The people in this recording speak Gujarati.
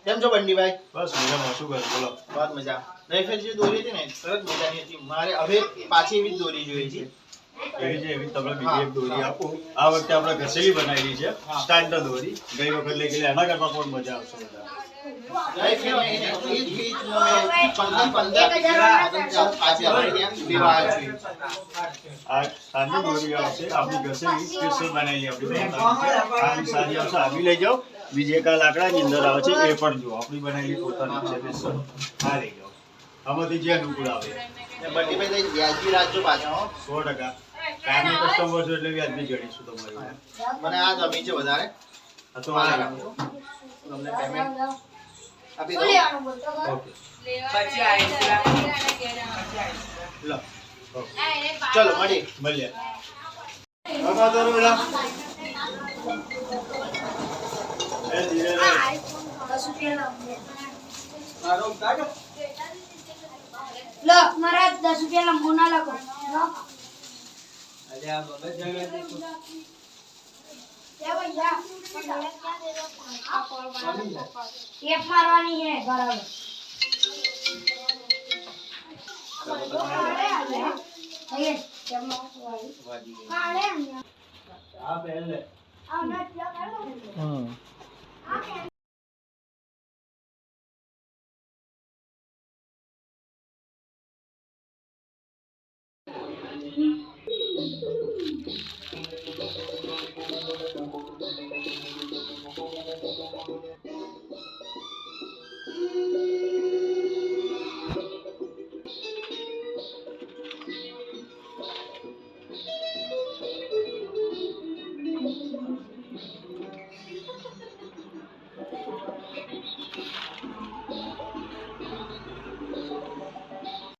કેમ છો બંડીભાઈ? બસ મજામાં. શું કરો? બોલો. બસ મજા. નહીં ફેર જે દોરી હતી ને સરસ મજાની હતી. મારે હવે પાછી એવી જ દોરી જોઈએ છે. એવી તમને બીજી એક દોરી આપું. આ વખતે આપણે ઘસેલી બનાવેલી છે, સ્ટાન્ડર્ડ દોરી. ગઈ વખત લઈ ગયેલી એના કરતાં પણ મજા આવશે બધા. નહીં ફેર નહીં ને, એ જ પેજ મેં 15 પાછી આપણે ત્યાં લેવા આવ્યો છું. આ સ્ટાન્ડર્ડ દોરી આવશે. આપણી ઘસેલી સ્પેશિયલ બનાવેલી આપણી સારી આવશે. આવી લઈ જાઓ. બીજી એક આ લાકડાની અંદર આવે છે એ પણ જુઓ. આપણી બનાવેલી પોતાની છે સ્પેશિયલ. આ લઈ જાઓ. આમાંથી જે અનુકૂળ આવે. બંડીભાઈ વ્યાજબી રાખજો પાછા હો. 100%. કાયમી કસ્ટમર છો એટલે વ્યાજબી જડીશું તમારી. મને આ ગમી છે વધારે. આ તો આ રાખો. તમને પેમેન્ટ આપી દો. ઓકે. લો. ચલો મળીએ. બાબા તો બેટા. એ ધીરે રે. લો મારા 10 રૂપિયા લંબુ ના લખો લો અલ્યા બબે જગા દેખો क्या भैया टेप मारवानी है बराबर ये टेप मारवानी વાજી ગઈ. हां ले આ પહેલે आ मैं क्या कर रहा हूं